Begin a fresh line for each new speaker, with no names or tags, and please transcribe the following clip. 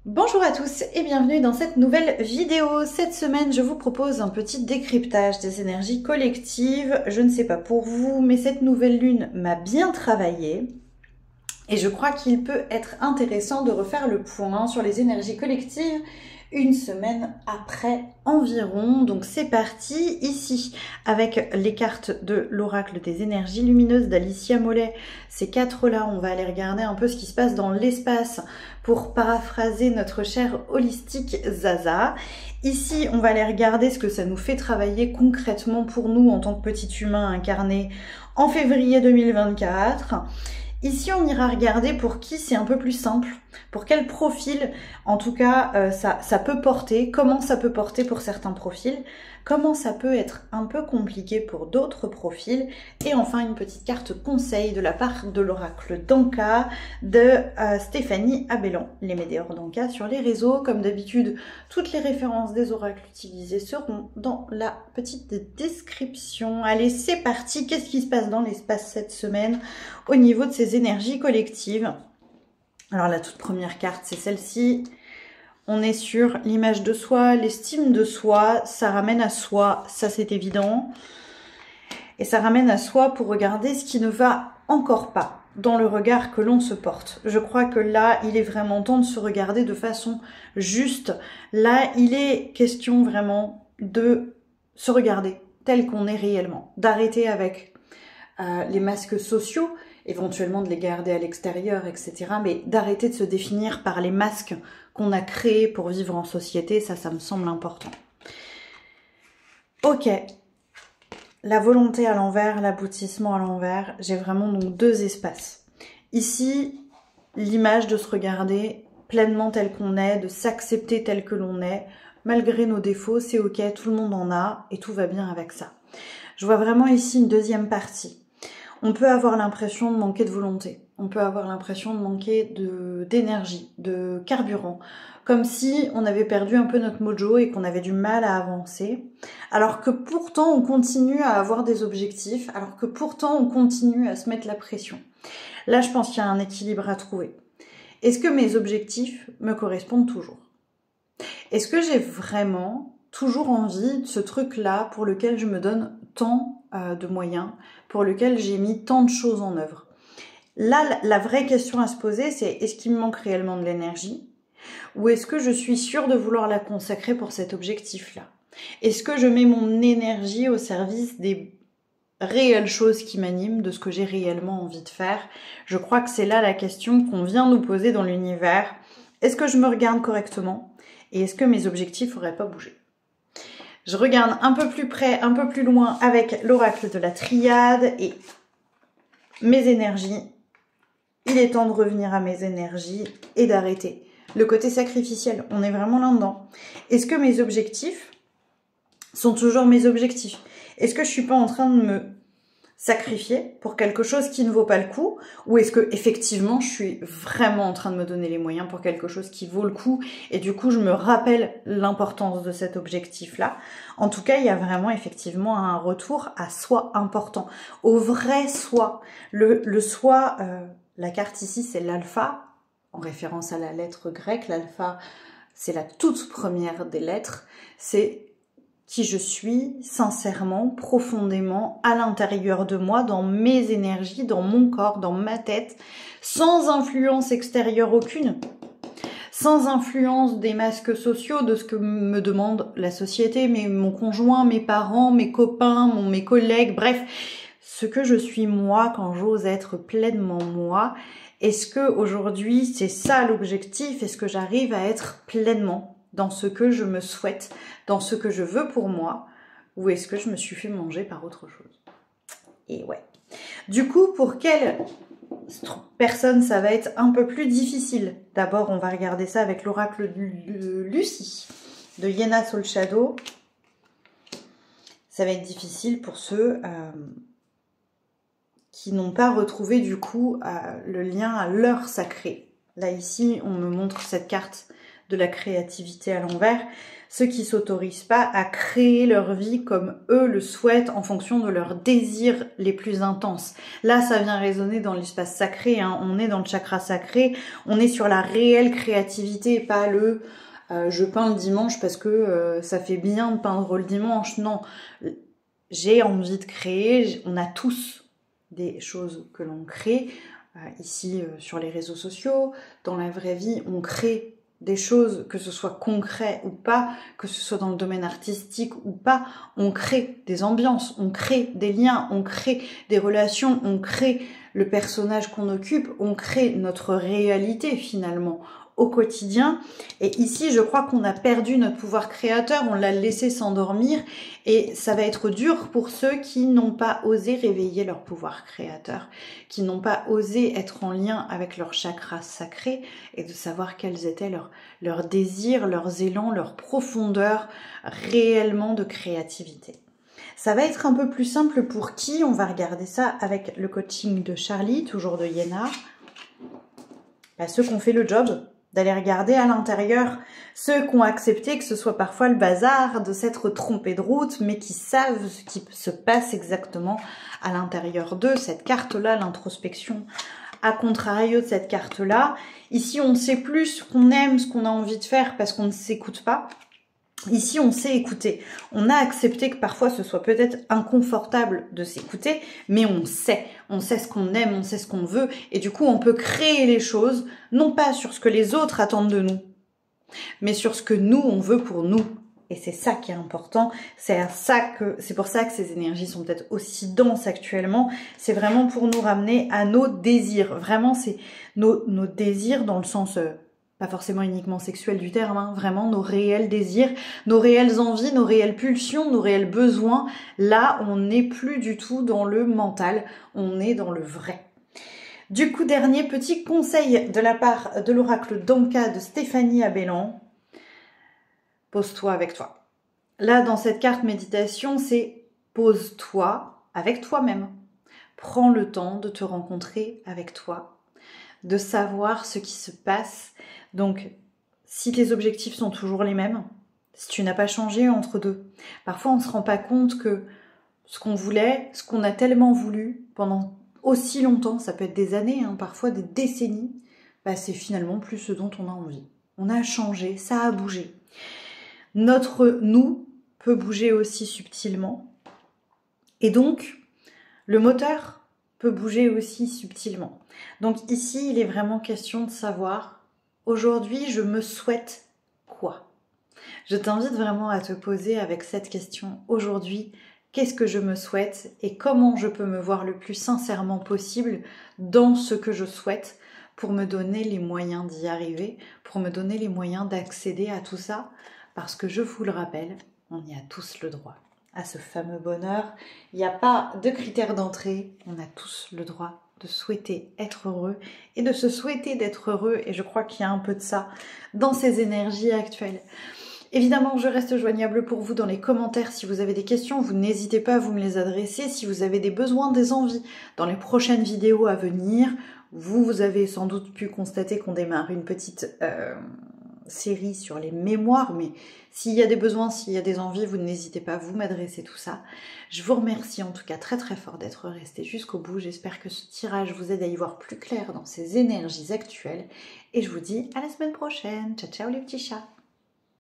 Bonjour à tous et bienvenue dans cette nouvelle vidéo. Cette semaine, je vous propose un petit décryptage des énergies collectives. Je ne sais pas pour vous, mais cette nouvelle lune m'a bien travaillé. Et je crois qu'il peut être intéressant de refaire le point sur les énergies collectives une semaine après environ. Donc c'est parti ici avec les cartes de l'oracle des énergies lumineuses d'Alicia Mollet. Ces quatre-là, on va aller regarder un peu ce qui se passe dans l'espace pour paraphraser notre chère holistique Zaza. Ici, on va aller regarder ce que ça nous fait travailler concrètement pour nous en tant que petit humain incarné en février 2024. Ici, on ira regarder pour qui c'est un peu plus simple, pour quel profil, en tout cas, ça peut porter, comment ça peut porter pour certains profils, comment ça peut être un peu compliqué pour d'autres profils, et enfin une petite carte conseil de la part de l'oracle d'Anka de Stéphanie Abellan, les médiors d'Anka sur les réseaux. Comme d'habitude, toutes les références des oracles utilisés seront dans la petite description. Allez, c'est parti. Qu'est-ce qui se passe dans l'espace cette semaine au niveau de ces énergies collectives? Alors la toute première carte, c'est celle-ci. On est sur l'image de soi, l'estime de soi, ça ramène à soi, ça c'est évident. Et ça ramène à soi pour regarder ce qui ne va encore pas dans le regard que l'on se porte. Je crois que là, il est vraiment temps de se regarder de façon juste. Là, il est question vraiment de se regarder tel qu'on est réellement, d'arrêter avec les masques sociaux, éventuellement de les garder à l'extérieur, etc. Mais d'arrêter de se définir par les masques qu'on a créés pour vivre en société, ça me semble important. Ok, la volonté à l'envers, l'aboutissement à l'envers, j'ai vraiment donc deux espaces. Ici, l'image de se regarder pleinement tel qu'on est, de s'accepter tel que l'on est, malgré nos défauts, c'est ok, tout le monde en a et tout va bien avec ça. Je vois vraiment ici une deuxième partie. On peut avoir l'impression de manquer de volonté, on peut avoir l'impression de manquer d'énergie, de carburant, comme si on avait perdu un peu notre mojo et qu'on avait du mal à avancer, alors que pourtant on continue à avoir des objectifs, alors que pourtant on continue à se mettre la pression. Là, je pense qu'il y a un équilibre à trouver. Est-ce que mes objectifs me correspondent toujours? Est-ce que j'ai vraiment toujours envie de ce truc-là pour lequel je me donne tant de moyens, pour lequel j'ai mis tant de choses en œuvre? Là, la vraie question à se poser, c'est est-ce qu'il me manque réellement de l'énergie? Ou est-ce que je suis sûre de vouloir la consacrer pour cet objectif-là? Est-ce que je mets mon énergie au service des réelles choses qui m'animent, de ce que j'ai réellement envie de faire? Je crois que c'est là la question qu'on vient nous poser dans l'univers. Est-ce que je me regarde correctement? Et est-ce que mes objectifs n'auraient pas bougé? Je regarde un peu plus près, un peu plus loin avec l'oracle de la triade et mes énergies. Il est temps de revenir à mes énergies et d'arrêter le côté sacrificiel. On est vraiment là-dedans. Est-ce que mes objectifs sont toujours mes objectifs? Est-ce que je suis pas en train de me sacrifier pour quelque chose qui ne vaut pas le coup? Ou est-ce que effectivement je suis vraiment en train de me donner les moyens pour quelque chose qui vaut le coup et du coup je me rappelle l'importance de cet objectif-là? En tout cas, il y a vraiment effectivement un retour à soi important, au vrai soi. Le soi, la carte ici c'est l'alpha, en référence à la lettre grecque. L'alpha, c'est la toute première des lettres, c'est qui je suis sincèrement, profondément, à l'intérieur de moi, dans mes énergies, dans mon corps, dans ma tête, sans influence extérieure aucune, sans influence des masques sociaux, de ce que me demande la société, mon conjoint, mes parents, mes copains, mes collègues, bref, ce que je suis moi quand j'ose être pleinement moi. Est-ce que aujourd'hui c'est ça l'objectif? Est-ce que j'arrive à être pleinement dans ce que je me souhaite, dans ce que je veux pour moi, ou est-ce que je me suis fait manger par autre chose? Et ouais. Du coup, pour quelle personne ça va être un peu plus difficile? D'abord, on va regarder ça avec l'oracle de Lucie, de Yena Soul Shadow. Ça va être difficile pour ceux qui n'ont pas retrouvé du coup le lien à l'heure sacrée. Là, ici, on me montre cette carte de la créativité à l'envers, ceux qui s'autorisent pas à créer leur vie comme eux le souhaitent en fonction de leurs désirs les plus intenses. Là, ça vient résonner dans l'espace sacré, hein. On est dans le chakra sacré, on est sur la réelle créativité, pas le je peins le dimanche parce que ça fait bien de peindre le dimanche. Non, j'ai envie de créer, on a tous des choses que l'on crée, ici sur les réseaux sociaux, dans la vraie vie, on crée des choses, que ce soit concret ou pas, que ce soit dans le domaine artistique ou pas, on crée des ambiances, on crée des liens, on crée des relations, on crée le personnage qu'on occupe, on crée notre réalité finalement au quotidien. Et ici, je crois qu'on a perdu notre pouvoir créateur, on l'a laissé s'endormir et ça va être dur pour ceux qui n'ont pas osé réveiller leur pouvoir créateur, qui n'ont pas osé être en lien avec leur chakra sacré et de savoir quels étaient leurs désirs, leurs élans, leurs profondeurs réellement de créativité. Ça va être un peu plus simple pour qui? On va regarder ça avec le coaching de Charlie, toujours de Yéna. Ceux qui ont fait le job, d'aller regarder à l'intérieur, ceux qui ont accepté que ce soit parfois le bazar, de s'être trompé de route, mais qui savent ce qui se passe exactement à l'intérieur d'eux. Cette carte-là, l'introspection, à contrario de cette carte-là. Ici, on ne sait plus ce qu'on aime, ce qu'on a envie de faire parce qu'on ne s'écoute pas. Ici, on sait écouter. On a accepté que parfois ce soit peut-être inconfortable de s'écouter, mais on sait ce qu'on aime, on sait ce qu'on veut, et du coup, on peut créer les choses, non pas sur ce que les autres attendent de nous, mais sur ce que nous, on veut pour nous. Et c'est ça qui est important, c'est pour ça que ces énergies sont peut-être aussi denses actuellement, c'est vraiment pour nous ramener à nos désirs. Vraiment, c'est nos désirs dans le sens... pas forcément uniquement sexuel du terme, hein, vraiment nos réels désirs, nos réelles envies, nos réelles pulsions, nos réels besoins. Là, on n'est plus du tout dans le mental, on est dans le vrai. Du coup, dernier petit conseil de la part de l'oracle d'Anka de Stéphanie Abellan. Pose-toi avec toi. Là, dans cette carte méditation, c'est pose-toi avec toi-même. Prends le temps de te rencontrer avec toi, de savoir ce qui se passe. Donc, si tes objectifs sont toujours les mêmes, si tu n'as pas changé entre deux, parfois on ne se rend pas compte que ce qu'on voulait, ce qu'on a tellement voulu pendant aussi longtemps, ça peut être des années, hein, parfois des décennies, c'est finalement plus ce dont on a envie. On a changé, ça a bougé. Notre nous peut bouger aussi subtilement. Et donc, le moteur peut bouger aussi subtilement. Donc ici, il est vraiment question de savoir, aujourd'hui, je me souhaite quoi? Je t'invite vraiment à te poser avec cette question. Aujourd'hui, qu'est-ce que je me souhaite et comment je peux me voir le plus sincèrement possible dans ce que je souhaite pour me donner les moyens d'y arriver, pour me donner les moyens d'accéder à tout ça, parce que je vous le rappelle, on y a tous le droit à ce fameux bonheur. Il n'y a pas de critères d'entrée, on a tous le droit de souhaiter être heureux et de se souhaiter d'être heureux, et je crois qu'il y a un peu de ça dans ces énergies actuelles. Évidemment, je reste joignable pour vous dans les commentaires. Si vous avez des questions, vous n'hésitez pas à vous me les adresser. Si vous avez des besoins, des envies dans les prochaines vidéos à venir, vous avez sans doute pu constater qu'on démarre une petite série sur les mémoires, mais s'il y a des besoins, s'il y a des envies, vous n'hésitez pas à vous m'adresser tout ça. Je vous remercie en tout cas très très fort d'être resté jusqu'au bout. J'espère que ce tirage vous aide à y voir plus clair dans ces énergies actuelles. Et je vous dis à la semaine prochaine. Ciao ciao les petits chats.